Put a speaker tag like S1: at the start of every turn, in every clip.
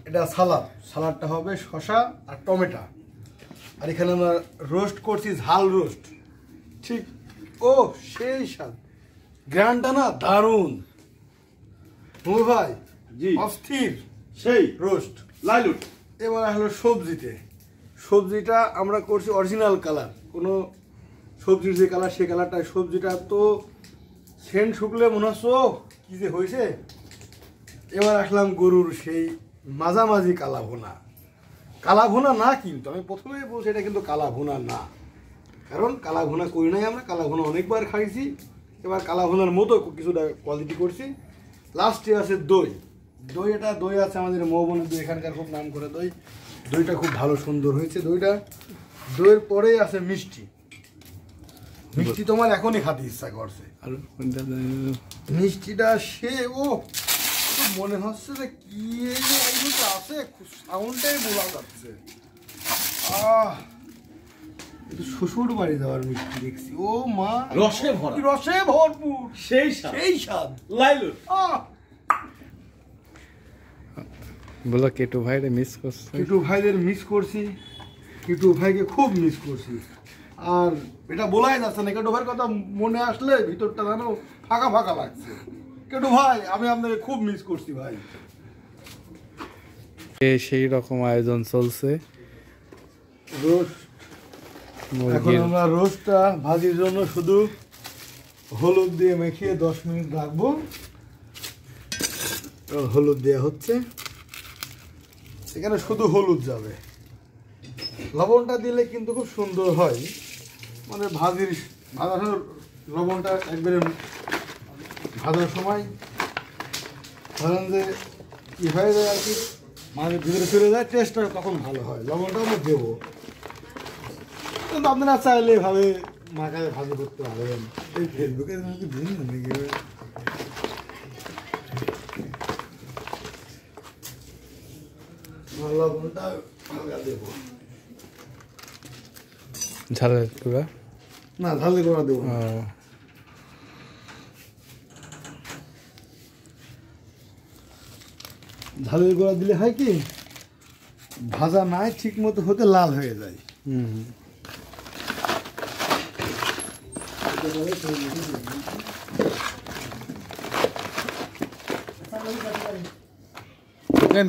S1: এটা সালাদটা হবে শসা আর টমেটো। আর এখানে আমরা রোস্ট করছি, ঝাল রোস্ট। ঠিক ও সেই স্বাদ, গ্রানটা না দারুণ ভাই।
S2: জি
S1: অস্থির
S2: সেই
S1: রোস্ট
S2: লাইলুট।
S1: এবার হলো সবজিটা আমরা করছি অরিজিনাল কালার, কোনো সবজির যে কালার সেই কালারটা। সবজিটা তো সেন্ট শুকলে মনে হচ্ছে কি যে হয়েছে। এবার আসলাম গরুর সেই মাঝামাঝি কালা ভুনা না, কিন্তু আমি প্রথমেই বলছি এটা কিন্তু কালা ভুনা না, কারণ কালা ভুনা করি নাই আমরা, কালা ভুনা অনেকবার খাইছি। এবার কালা ভুনার মতো কিছুটা কোয়ালিটি করছি। লাস্টে আছে দই আছে আমাদের মৌবনের দই, এখানকার খুব নাম করে দইটা খুব ভালো সুন্দর হয়েছে। দইয়ের পরেই আছে মিষ্টি তোমার এখনই খাতে ইচ্ছা করছে। মিষ্টিটা সে মনে হচ্ছে যে কি আছে, সাউন্ডটাই বোঝা যাচ্ছে। শ্বশুর বাড়ি যাওয়ার মিষ্টি দেখছি, ও মা রসে ভরপুর, সেই স্বাদ
S3: লাইলুট। বলো কেটু ভাইরে মিস করছি,
S1: কিটু ভাইকে খুব মিস করছি। আর এটা বলাই যাচ্ছে না, কেটু ভাইয়ের কথা মনে আসলে ভিতরটা যেন ফাঁকা লাগছে। কেটু ভাই, আমি আপনাকে খুব মিস করছি ভাই।
S3: সেই রকম আয়োজন চলছে।
S1: রোস্ট, এখন আমরা রোস্টটা ভাজির জন্য শুধু হলুদ দিয়ে মেখে 10 মিনিট রাখবো। হলুদ দেওয়া হচ্ছে, এখানে শুধু হলুদ যাবে, লবণটা দিলে কিন্তু খুব সুন্দর হয়। মানে ভাজার লবণটা একবারে ভাজার সময় ধরেন যে কি হয়ে যায় আর কি, মাছের ভিতরে চলে যায়, টেস্টটা তখন ভালো হয়। লবণটা আমরা দেবো, কিন্তু আপনারা চাইলে এভাবে মাখায় ভাজি করতে পারবেন। এই ফেসবুকে লবণটা হালকা দেবো,
S3: ঝালের গুঁড়া
S1: না ঝালের গুঁড়া দেবো। ঝালের গুঁড়া দিলে হয় কি, ভাজা নাই ঠিক মতো হতে লাল হয়ে যায়।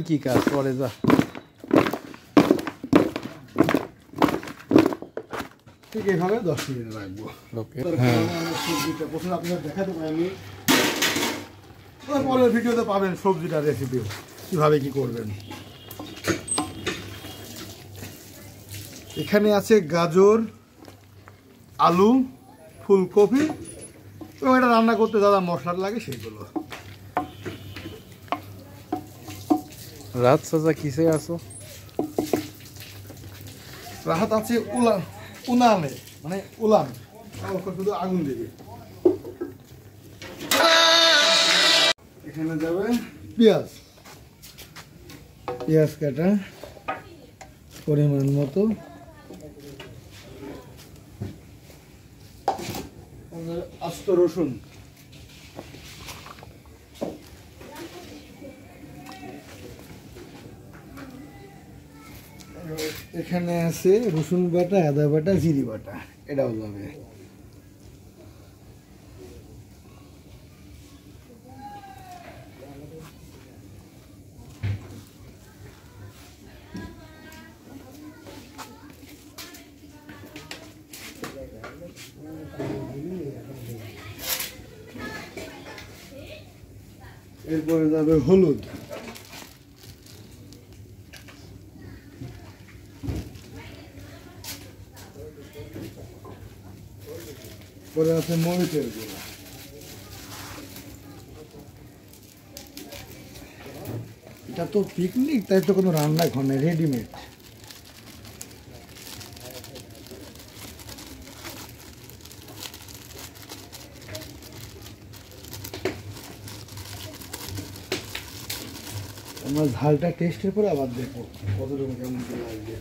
S3: কি কাজ পরে যা
S1: ঠিক এইভাবে 10 মিনিট রাখবো। সবজিটা প্রথমে আপনাদের দেখাতে পারি আমি, পরের ভিডিওতে পাবেন সবজিটার রেসিপি কিভাবে কি করবেন। এখানে আছে গাজর, আলু, ফুলকপি এবং এটা রান্না করতে যা মশলা লাগে সেগুলো।
S3: রাত সাজা কিসে আছো?
S1: রাহাত আছে উনানে, মানে উলান, শুধু আগুন দেবে। এখানে যাবে পেঁয়াজ কাটা পরিমাণ মতো, আস্ত রসুন, এখানে আছে রসুন বাটা, আদা বাটা, জিরি বাটা, এটাও যাবে। এরপরে যাবে হলুদ, পরে আছে মরিচের গুঁড়া, এটা তো পিকনিক, তাই তো কোনো রান্না ঘর নেই, রেডিমেড। আমরা ঝালটা টেস্টের পরে আবার দেখবো কতটুকু কেমন লাগবে।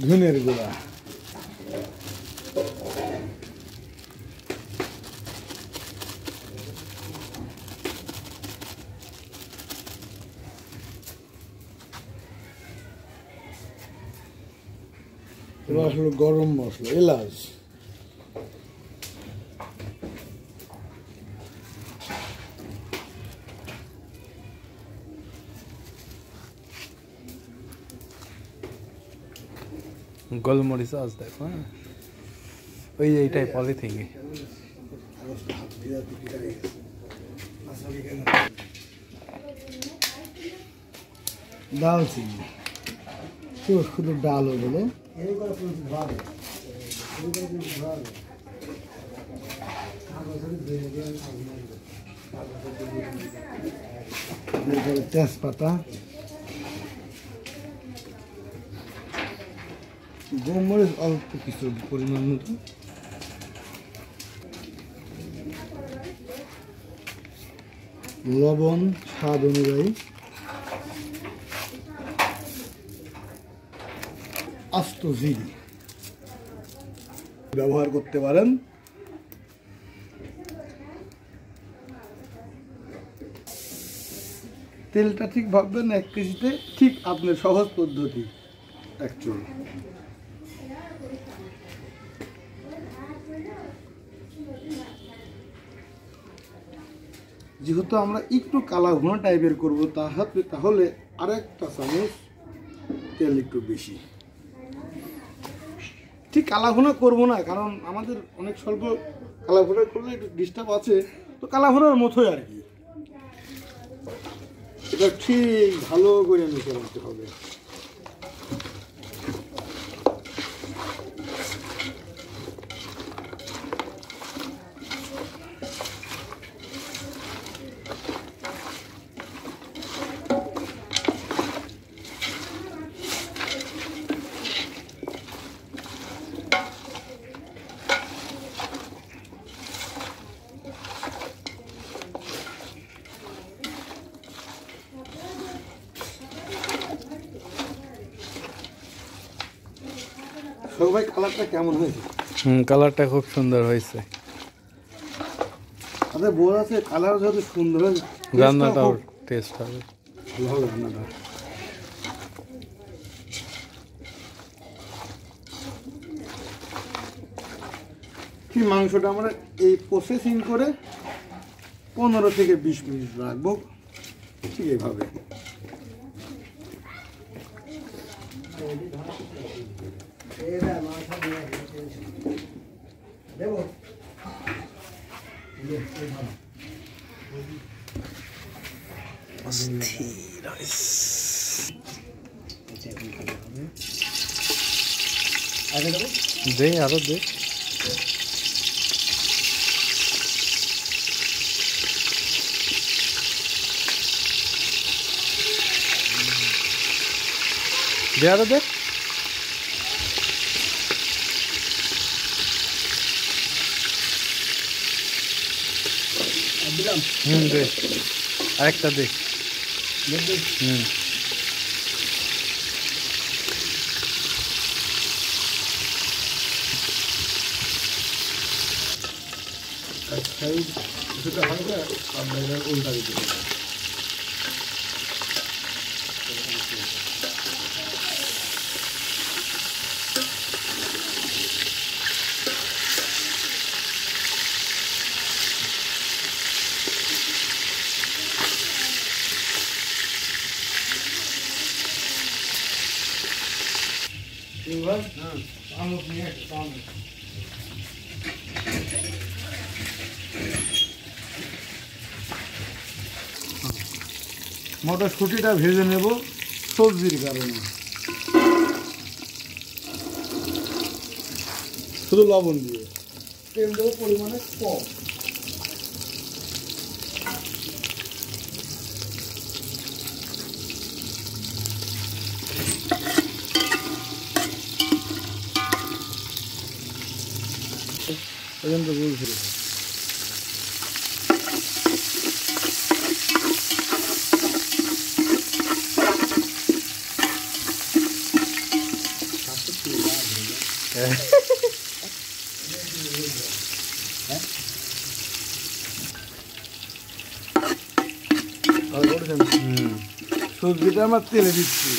S1: ধনের গুঁড়া, এবার আসলে গরম মশলা, এলাচ,
S3: গোলমরিচ আজ দেখো, হ্যাঁ ওই যে এইটাই পলিথিনে।
S1: দালচিনি, তো শুধু ডালও বলে তেজপাতা, গোলমরিচ অল্প কিছু পরিমাণ মতো, লবণ স্বাদ অনুযায়ী, আস্ত জিরে ব্যবহার করতে পারেন। তেলটা ঠিক ভাববেন 1 কেজিতে, ঠিক আপনার সহজ পদ্ধতি অ্যাকচুয়ালি। যেহেতু আমরা একটু কালা ঘন টাইপের করবো, তাহলে আরেকটা চামচ তেল একটু বেশি। ঠিক কালা ঘন করবো না, কারণ আমাদের অনেক স্বল্প কালা ঘন করলে একটু ডিস্টার্ব আছে, তো কালা ঘনের মতোই আর কি। এটা ঠিক ভালো করে নিতে রাখতে হবে। সবাই কালারটা কেমন হয়েছে?
S3: কালারটা খুব সুন্দর হয়েছে।
S1: তাদের বোঝা আছে কালার যত সুন্দর হয়,
S3: রান্নাটাও টেস্ট হবে,
S1: ভালো হবে রান্নাটা। ঠিক মাংসটা আমরা এই প্রসেসিং করে 15 থেকে 20 মিনিট রাখবো, ঠিক এইভাবে।
S3: দে আরো দে। দে আরো দে। দে আরেকটা দে।
S1: উল্টা দিতে হবে। মটরশুঁটিটা ভেজে নেব সবজির কারণে, শুধু লবণ দিয়ে, তেল দেবো পরিমাণে কম। পর্যন্ত বলছি সবজিটা আমরা তেলে দিচ্ছি।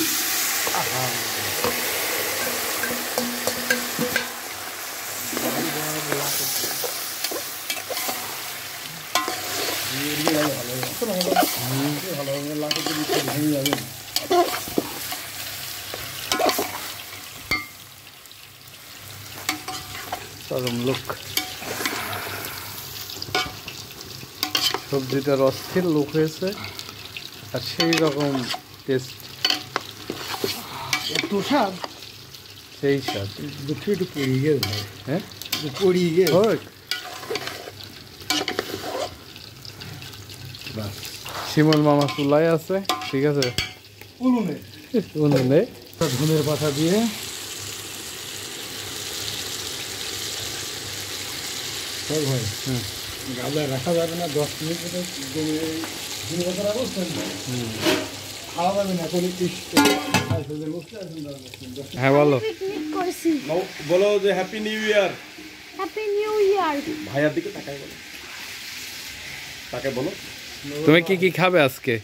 S3: চরম লুক, সবজিটার অস্থির লুক হয়েছে আর সেই রকম টেস্ট,
S1: এত স্বাদ,
S3: সেই স্বাদ।
S1: দুঃখ একটু পড়িয়ে গেল ভাই,
S3: হ্যাঁ
S1: পড়িয়ে গেল।
S3: হোক। শিমুল মামা চুলাই আছে, ঠিক আছে,
S1: উনুনে
S3: উনুনে
S1: ধনের পাতা দিয়ে ভাই গাবলা রাখা যাবে না, 10 মিনিট ধনে পাতা রাখবো, খাওয়া যাবে না।
S3: হ্যাঁ বলো।
S2: পিকনিক করছি।
S4: বলো যে happy new year.
S2: Happy new year.
S4: ভাইয়ার দিকে তাকাই বলো, তাকে বলো।
S3: তুমি কি কি খাবে আজকে?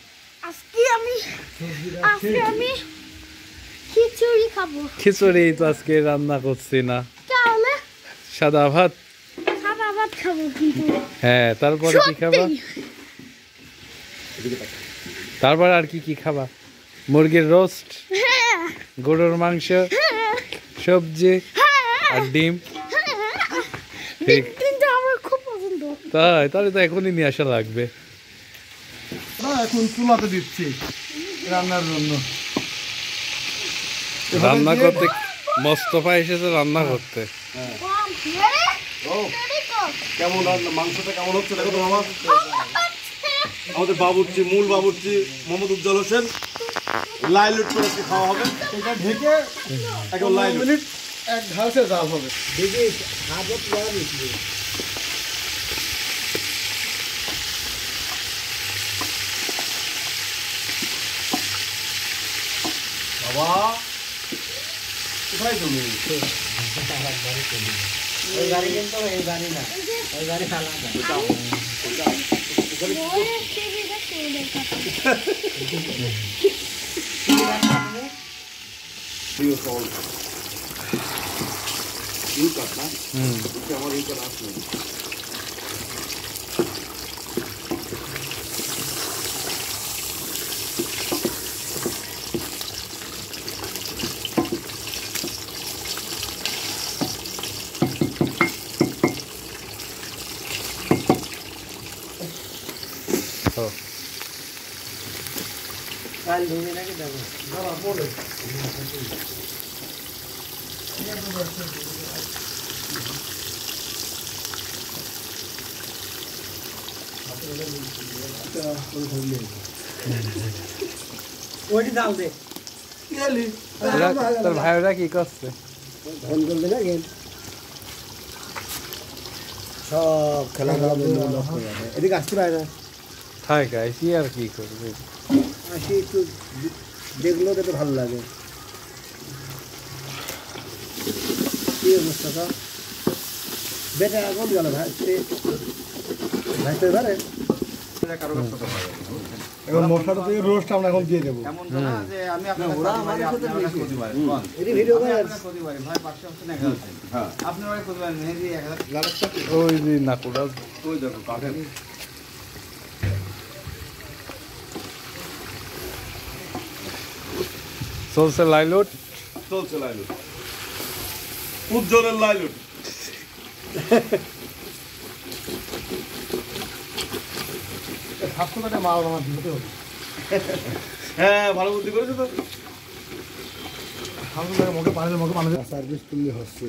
S2: আজকে আমি খিচুড়ি খাবো।
S3: খিচুড়ি তো আজকে রান্না করছি না,
S2: তাহলে
S3: সাদা ভাত।
S2: সাদা ভাত খাবো কিন্তু।
S3: হ্যাঁ, তারপরে কি খাবা? তারপর আর কি কি খাবা? মুরগির রোস্ট,
S2: হ্যাঁ,
S3: গরুর মাংস, সবজি আর ডিম। ঠিক,
S2: কিন্তু আমার খুব পছন্দ।
S3: তাই? তাহলে তো এখনই নিয়ে আসা লাগবে।
S1: এখন চুলাতে দিচ্ছি রান্নার জন্য।
S3: রান্না করতে মোস্তফা এসেছে রান্না করতে।
S4: কেমন রান্না, মাংসটা কেমন হচ্ছে দেখো তো মামা। আমাদের বাবুর্চি, মূল বাবুর্চি মোহাম্মদ উজ্জ্বল হোসেন, লাইলুট করে আজকে খাওয়া হবে।
S1: এটা ঢেকে
S4: এখন লাইলুট
S1: মিনিট এক ঘাসে জাল হবে।
S4: বাবা কোথায় তুমি? আমার এই কাজ আসলে
S1: ওইটি ডাল দে।
S3: তোর ভাইরা কি করছে?
S1: সব খেলা এদিকে আসতে পারে না,
S3: থাক, আইসি আর কি করবে।
S1: আসি একটু দেখলেও তো ভালো লাগে। কি অবস্থা বেটা এখন গেল ভাইতে ভাইতে পারে। এখন মশলাটা থেকে রোস্ট আমরা এখন দিয়ে দেবো।
S3: ওই যে নাকুরা
S4: ওই দেখো কাঠের
S3: চলছে লাইলুট।
S4: চলছে লাইলুট, উজ্জ্বলের লাইলুট।
S1: স্বাস্থ্যটা মাল আমার দিতে হবে।
S4: হ্যাঁ ভালো বুদ্ধি করেছো তো।
S1: মুখে পানি মুখে মানুষ সার্ভিস তুললে হচ্ছে।